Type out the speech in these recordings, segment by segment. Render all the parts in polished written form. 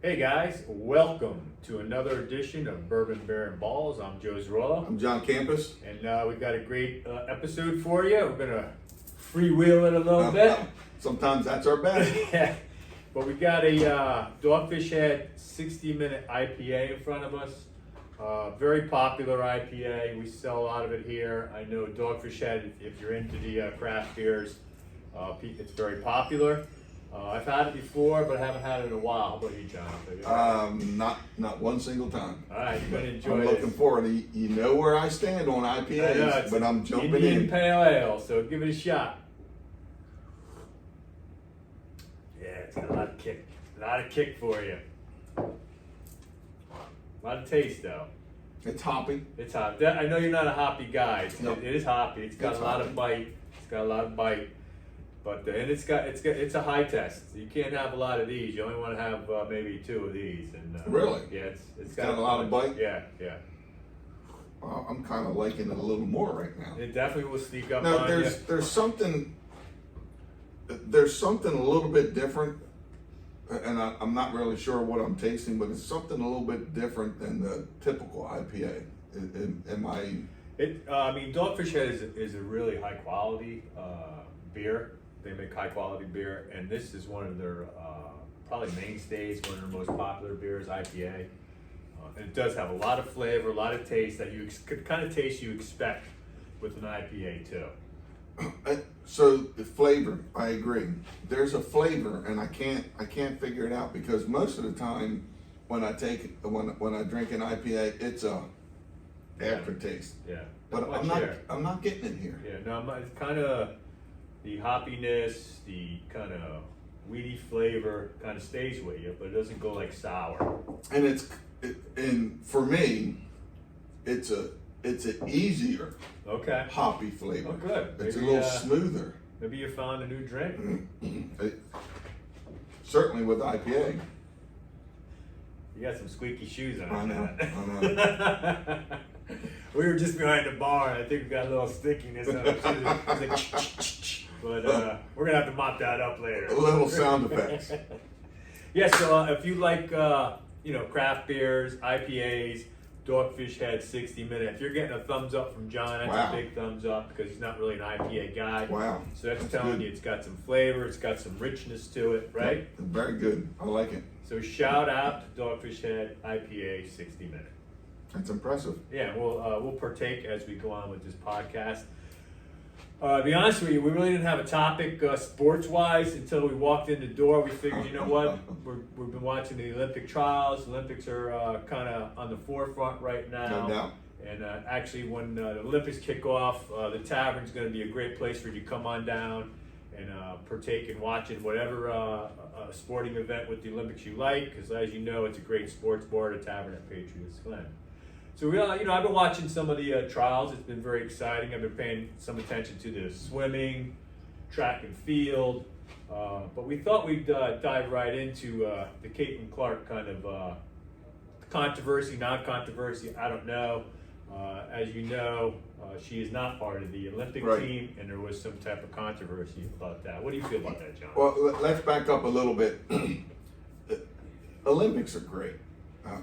Hey guys, welcome to another edition of Bourbon, Beer, and Balls. I'm Joe Zerollo. I'm John Campus. And we've got a great episode for you. We're going to freewheel it a little bit. Sometimes that's our best. Yeah. But we got a Dogfish Head 60-minute IPA in front of us. Very popular IPA. We sell a lot of it here. I know Dogfish Head, if you're into the craft beers, it's very popular. I've had it before, but I haven't had it in a while. How about you, John? Not one single time. All right, you're gonna enjoy I'm looking forward to You know where I stand on IPAs, but I'm jumping Indian in. Pale Ale, so give it a shot. Yeah, it's got a lot of kick for you. A lot of taste though. It's hoppy. It's hot. I know you're not a hoppy guy. Nope. It is hoppy. It's got a lot of bite. It's got a lot of bite. But and it's a high test. You can't have a lot of these. You only want to have maybe 2 of these. And Really? yeah, it's got a lot of bite? Yeah. I'm kind of liking it a little more right now. It definitely will sneak up Now on you. there's something a little bit different, and I'm not really sure what I'm tasting, but it's something a little bit different than the typical IPA. I mean, Dogfish Head is a really high quality beer. They make high quality beer, and this is one of their probably mainstays, one of their most popular beers, IPA. And it does have a lot of flavor, a lot of taste that you kind of taste you expect with an IPA too. So the flavor, I agree. There's a flavor, and I can't figure it out because most of the time when I drink an IPA, it's a aftertaste. Yeah, but I'm not getting it here. Yeah, no, it's kind of the hoppiness, the kind of weedy flavor kind of stays with you, but it doesn't go like sour. And for me, it's an easier hoppy flavor. Oh, good. It's a little smoother. Maybe you found a new drink. Certainly with IPA. You got some squeaky shoes on. I know. We were just behind the bar, and I think we got a little stickiness on it. But we're gonna have to mop that up later. A little sound effects. Yeah. So if you like, craft beers, IPAs, Dogfish Head 60-minute. If you're getting a thumbs up from John, that's a big thumbs up because he's not really an IPA guy. Wow. So that's telling good. you it's got some flavor, it's got some richness to it, right? Very good. I like it. So shout out to Dogfish Head IPA 60-minute. That's impressive. Yeah, we'll partake as we go on with this podcast. To be honest with you, we really didn't have a topic sports-wise until we walked in the door. We figured, you know what, we've been watching the Olympic trials. The Olympics are kind of on the forefront right now. No doubt. And actually, when the Olympics kick off, the tavern's going to be a great place for you to come on down and partake in watching whatever sporting event with the Olympics you like. Because as you know, it's a great sports bar, the tavern at Patriots Glen. So I've been watching some of the trials. It's been very exciting. I've been paying some attention to the swimming, track and field, but we thought we'd dive right into the Caitlin Clark kind of controversy, non-controversy. I don't know. As you know, she is not part of the Olympic team, and there was some type of controversy about that. What do you feel about that, John? Well, let's back up a little bit. Olympics are great.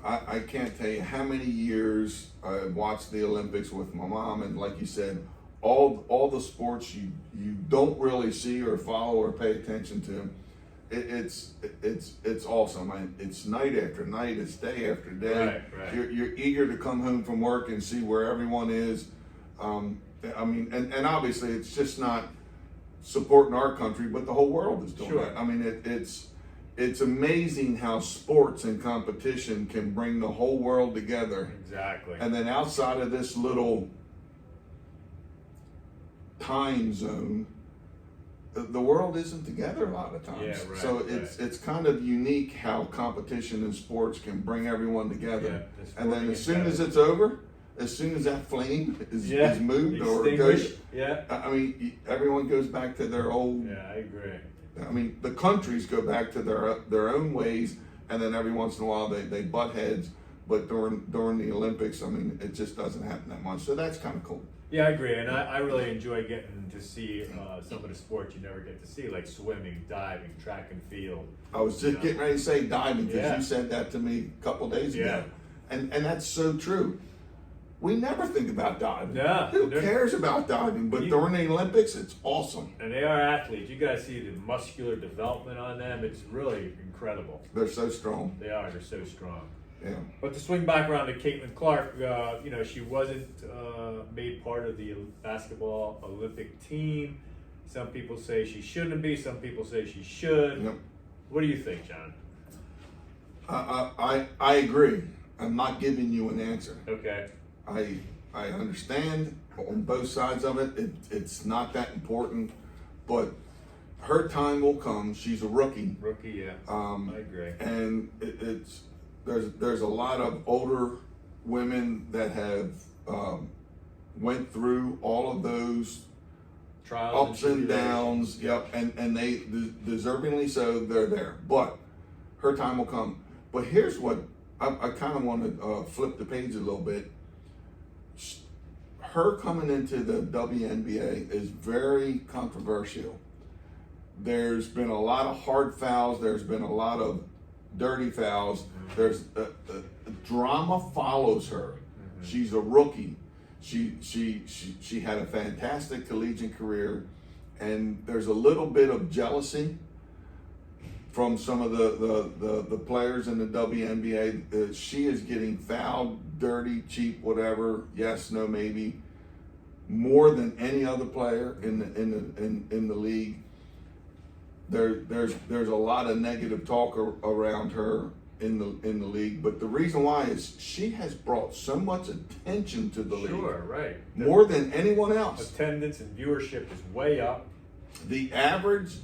I can't tell you how many years I watched the Olympics with my mom, and like you said, all the sports you don't really see or follow or pay attention to. It's awesome. It's night after night. It's day after day. Right. You're eager to come home from work and see where everyone is. And obviously it's just not supporting our country, but the whole world is doing that. I mean, it's amazing how sports and competition can bring the whole world together. Exactly. And then outside of this little time zone, the world isn't together a lot of times. Yeah, right, so it's kind of unique how competition in sports can bring everyone together. Yeah, and then as soon as it's over, as soon as that flame is moved or goes, I mean, everyone goes back to their old. Yeah, I agree. I mean, the countries go back to their own ways, and then every once in a while they butt heads. But during the Olympics, I mean, it just doesn't happen that much. So that's kind of cool. Yeah, I agree, and I really enjoy getting to see some of the sports you never get to see, like swimming, diving, track and field. I was just getting ready to say diving because Yeah. you said that to me a couple days ago, Yeah. and that's so true. We never think about diving. Yeah. Who cares about diving? But during the Olympics, it's awesome. And they are athletes. You guys see the muscular development on them. It's really incredible. They're so strong. They are. They're so strong. Yeah. But to swing back around to Caitlin Clark, she wasn't made part of the basketball Olympic team. Some people say she shouldn't be. Some people say she should. Yep. What do you think, John? I agree. I'm not giving you an answer. Okay. I understand on both sides of it. It's not that important, but her time will come. She's a rookie. Rookie, yeah. I agree. And there's a lot of older women that have went through all of those Trials ups and downs. Yep, and they deservingly so. They're there, but her time will come. But here's what I kind of want to flip the page a little bit. Her coming into the WNBA is very controversial. There's been a lot of hard fouls. There's been a lot of dirty fouls. There's drama follows her. She's a rookie. She had a fantastic collegiate career, and there's a little bit of jealousy from some of the players in the WNBA. She is getting fouled, dirty, cheap, whatever. Yes, no, maybe more than any other player in the league. There's a lot of negative talk around her in the league, but the reason why is she has brought so much attention to the league. Sure, right. More than anyone else. Attendance and viewership is way up. The average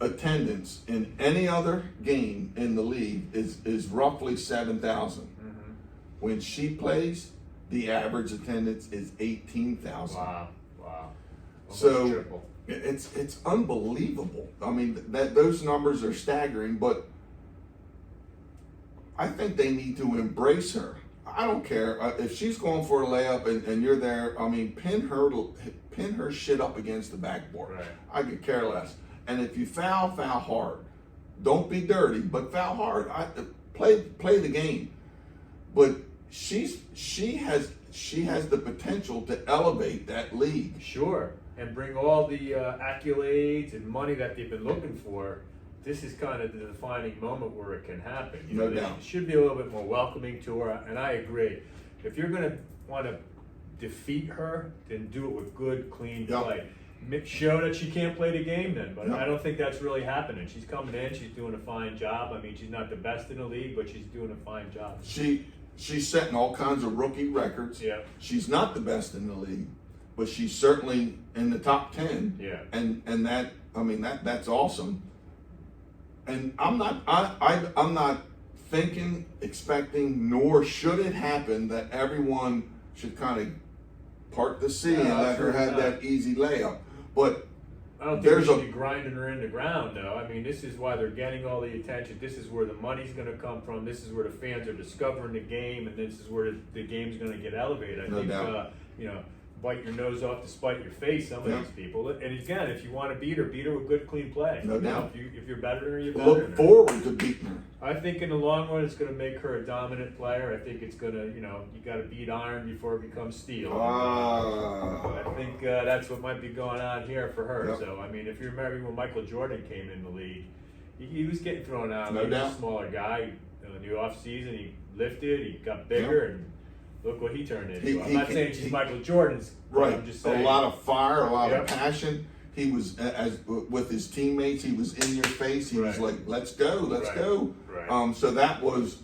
attendance in any other game in the league is roughly 7,000. When she plays, the average attendance is 18,000. Wow. Almost So triple. it's unbelievable. I mean, those numbers are staggering, but I think they need to embrace her. I don't care if she's going for a layup and you're there. I mean, pin her shit up against the backboard. Right. I could care less. And if you foul hard. Don't be dirty, but foul hard. Play the game. But she has the potential to elevate that league. Sure, and bring all the accolades and money that they've been looking for. This is kind of the defining moment where it can happen. No doubt. It should be a little bit more welcoming to her, and I agree. If you're going to want to defeat her, then do it with good, clean play. Show that she can't play the game then, but I don't think that's really happening. She's coming in, she's doing a fine job. I mean, she's not the best in the league, but she's doing a fine job. She's setting all kinds of rookie records. Yeah. She's not the best in the league, but she's certainly in the top 10. Yeah. And that, I mean, that's awesome. And I'm not thinking, expecting, nor should it happen that everyone should kind of part the sea and let her have that easy layup. But I don't think we should be grinding her in the ground, though. I mean, this is why they're getting all the attention. This is where the money's going to come from. This is where the fans are discovering the game, and this is where the game's going to get elevated. I think, bite your nose off to spite your face, some of these people. And again, if you want to beat her with good, clean play. No doubt. If you're better than her, you're better than her. Look forward to beating her. I think in the long run, it's going to make her a dominant player. I think it's going to, you got to beat iron before it becomes steel. I think that's what might be going on here for her. Yep. So, I mean, if you remember when Michael Jordan came in the league, he was getting thrown out. No He was doubt. a smaller guy. In the offseason, he lifted, he got bigger, and look what he turned into. I'm not saying she's Michael Jordan's. Right. I'm just saying. A lot of fire, a lot of passion. He was, with his teammates, he was in your face. He was like, let's go, let's go. Right. So that was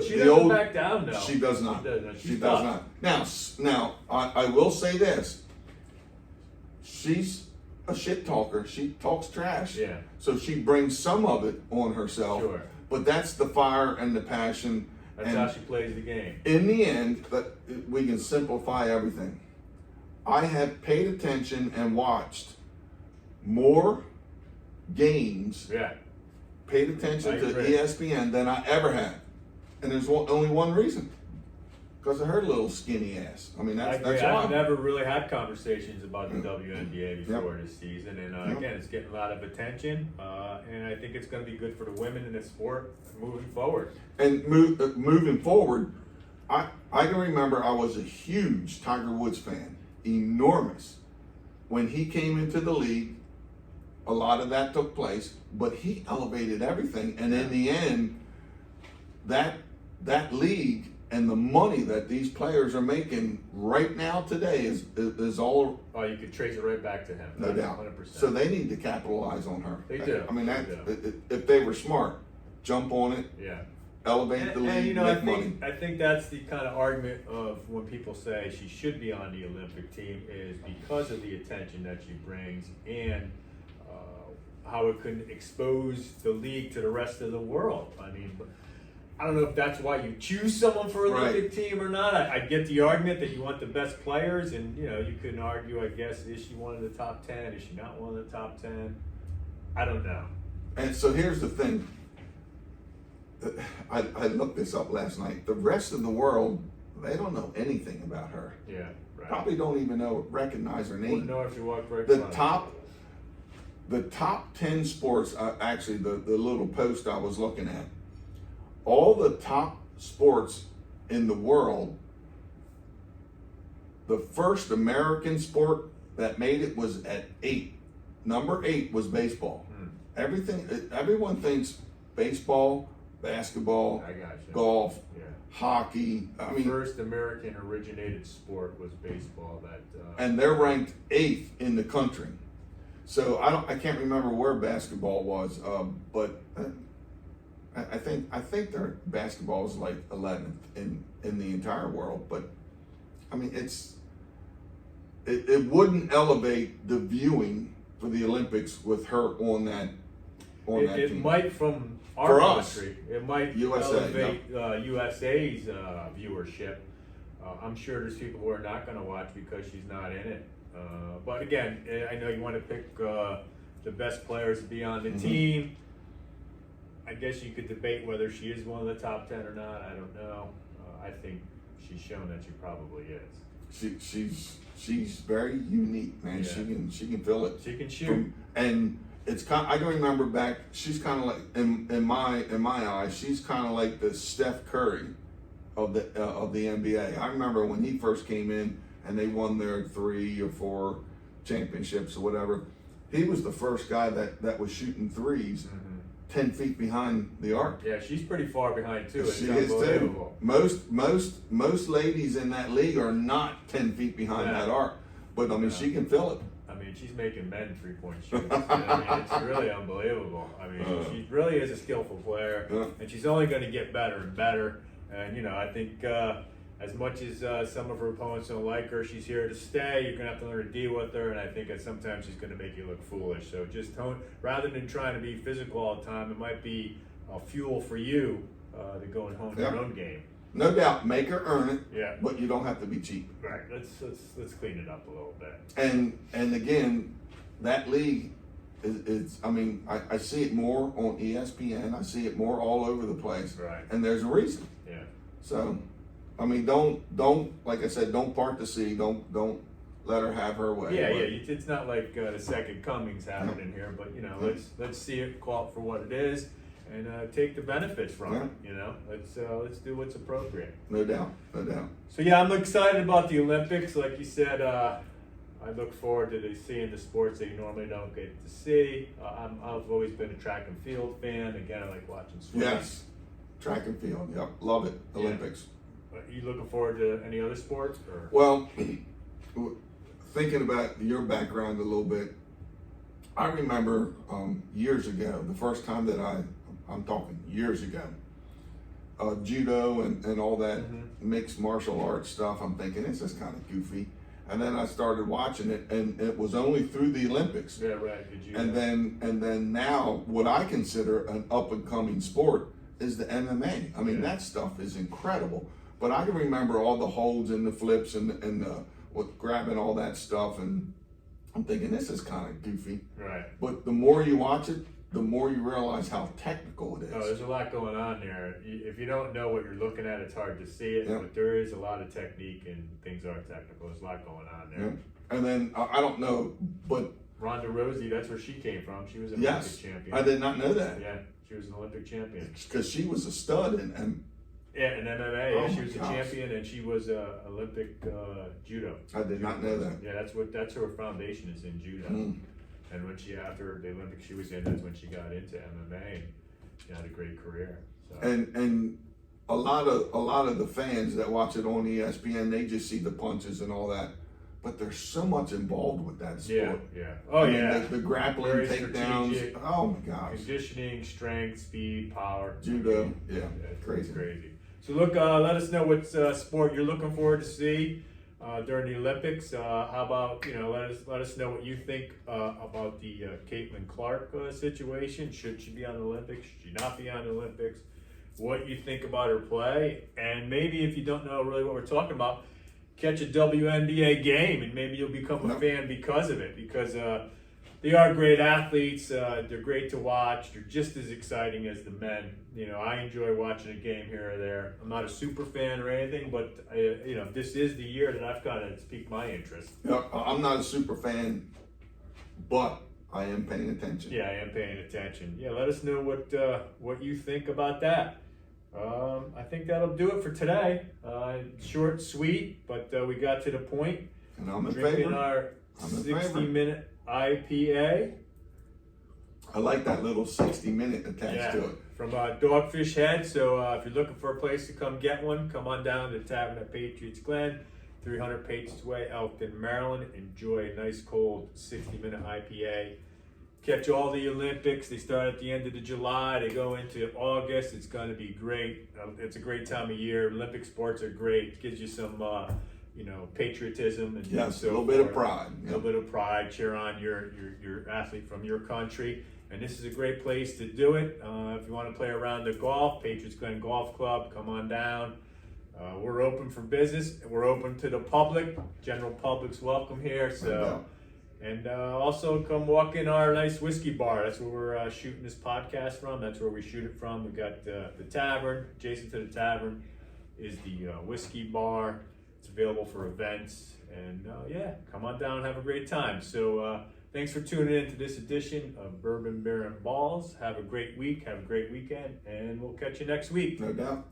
she doesn't back down, though. She does not. She does not. Now, I will say this. She's a shit talker. She talks trash. Yeah. So she brings some of it on herself. Sure. But that's the fire and the passion. That's how she plays the game. In the end, we can simplify everything. I have paid attention and watched more games, paid attention to ESPN than I ever have. And there's only one reason. Because of her little skinny ass. I mean, I agree. that's I've why. never really had conversations about the WNBA before Yep. this season, and Yep. again, it's getting a lot of attention, and I think it's going to be good for the women in the sport moving forward. And moving forward, I can remember I was a huge Tiger Woods fan, enormous. When he came into the league, a lot of that took place, but he elevated everything. And in the end, that league and the money that these players are making right now today is all, Oh, you could trace it right back to him. no doubt. 100%. So they need to capitalize on her. They do. I mean, They do. if they were smart, jump on it, Yeah. elevate the league, And, you know, make money. I think that's the kind of argument of when people say she should be on the Olympic team is because of the attention that she brings and how it can expose the league to the rest of the world. I mean, I don't know if that's why you choose someone for Olympic team or not. I get the argument that you want the best players, and you know, you can argue, I guess, is she one of the top 10? Is she not one of the top 10? I don't know. And so here's the thing. I looked this up last night. The rest of the world, they don't know anything about her. Yeah, right. Probably don't even recognize her Wouldn't name. know if you walked right The front of the top 10 sports, actually the little post I was looking at, all the top sports in the world, the first American sport that made it was at 8. Number 8 was baseball. Everyone thinks baseball, basketball, I got you. golf, Yeah. hockey. I mean, First American originated sport was baseball. and they're ranked 8th in the country. So I can't remember where basketball was, but I think their basketball is like 11th in the entire world. But I mean, it wouldn't elevate the viewing for the Olympics with her on that It team. might from our For us. country. It might USA, elevate USA's viewership. I'm sure there's people who are not going to watch because she's not in it. But again, I know you want to pick the best players to be on the team. I guess you could debate whether she is one of the top 10 or not. I don't know. I think she's shown that she probably is. She's very unique, man. Yeah. She can feel it. She can shoot. And it's I can remember back. She's kind of like in my eyes. She's kind of like the Steph Curry of the NBA. I remember when he first came in and they won their 3 or 4 championships or whatever. He was the first guy that was shooting threes 10 feet behind the arc. Yeah, she's pretty far behind too. It's She is too. unbelievable. Most ladies in that league are not 10 feet behind that arc, but I mean she can feel it. I mean, she's making men 3-point shooters. I mean, it's really unbelievable. I mean, she really is a skillful player, and she's only going to get better and better. And you know, I think as much as some of her opponents don't like her, she's here to stay. You're going to have to learn to deal with her, and I think that sometimes she's going to make you look foolish. So just rather than trying to be physical all the time, it might be fuel for you to go and hone your own game. No doubt, make her earn it. Yeah. But you don't have to be cheap. Right. Let's clean it up a little bit. And again, that league is I mean, I see it more on ESPN. I see it more all over the place. Right. And there's a reason. Yeah. So, I mean, don't like I said, don't part the sea. Don't let her have her way. Yeah, yeah. It's not like the second coming's happening here, but you know, let's see it, call it for what it is, and take the benefits from it. You know, let's do what's appropriate. No doubt, no doubt. So yeah, I'm excited about the Olympics. Like you said, I look forward to seeing the sports that you normally don't get to see. I've always been a track and field fan. Again, I like watching swimming. Yes, track and field. Yep, love it. Olympics. Are you looking forward to any other sports? Or? Well, thinking about your background a little bit, I remember years ago, the first time that I'm talking years ago, judo and all that mixed martial arts stuff, I'm thinking, this is kind of goofy. And then I started watching it, and it was only through the Olympics. Yeah, right. Did you? And then now, what I consider an up and coming sport is the MMA. I mean, that stuff is incredible. But I can remember all the holds and the flips and with grabbing all that stuff, and I'm thinking this is kind of goofy. Right. But the more you watch it, the more you realize how technical it Oh, is. there's a lot going on there. If you don't know what you're looking at, it's hard to see it, Yeah. but there is a lot of technique and things are technical. There's a lot going on there. Yeah. And then I don't know, but Ronda Rousey, that's where she came from. She was an yes, Olympic champion. I did not know that. Yeah, she was an Olympic champion. Because she was a stud and Yeah, in MMA, Oh yeah, she my was a gosh. champion, and she was Olympic judo. I did not know that. Yeah, that's her foundation is in judo. Mm. And when she, after the Olympics she was in, that's when she got into MMA. And she had a great career. So. And a lot of the fans that watch it on ESPN, they just see the punches and all that. But there's so much involved with that sport. Yeah. Oh, I mean, yeah. the grappling, Very takedowns. strategic. Oh my gosh. Conditioning, strength, speed, power. Judo. Yeah. It's Crazy. crazy. So look, let us know what sport you're looking forward to see during the Olympics. How about, let us know what you think about the Caitlin Clark situation. Should she be on the Olympics? Should she not be on the Olympics? What you think about her play, and maybe if you don't know really what we're talking about, catch a WNBA game, and maybe you'll become a fan because of it. Because they are great athletes. They're great to watch. They're just as exciting as the men. I enjoy watching a game here or there. I'm not a super fan or anything, but this is the year that I've got to pique my interest. Yeah, I'm not a super fan, but I am paying attention. Yeah, I am paying attention. Yeah, let us know what you think about that. I think that'll do it for today. Short, sweet, but we got to the point. And I'm in Drinking favor. our I'm in favor. 60-minute IPA. I like that little 60-minute attached to it. From Dogfish Head. So if you're looking for a place to come get one, come on down to the Tavern at Patriots Glen, 300 Patriots Way, Elkton, Maryland. Enjoy a nice cold 60-minute IPA. Catch all the Olympics. They start at the end of July. They go into August. It's going to be great. It's a great time of year. Olympic sports are great. It gives you some, patriotism and Yes, so a little bit of forth. pride. A little bit of pride. Cheer on your athlete from your country. And this is a great place to do it. If you want to play around the golf, Patriots Glen Golf Club, come on down. We're open for business. We're open to the public. General public's welcome here. So. And also come walk in our nice whiskey bar. That's where we're shooting this podcast from. That's where we shoot it from. We got the tavern. Adjacent to the tavern is the whiskey bar. It's available for events. And come on down and have a great time. So thanks for tuning in to this edition of Bourbon, Beer, and Balls. Have a great week. Have a great weekend. And we'll catch you next week. No doubt.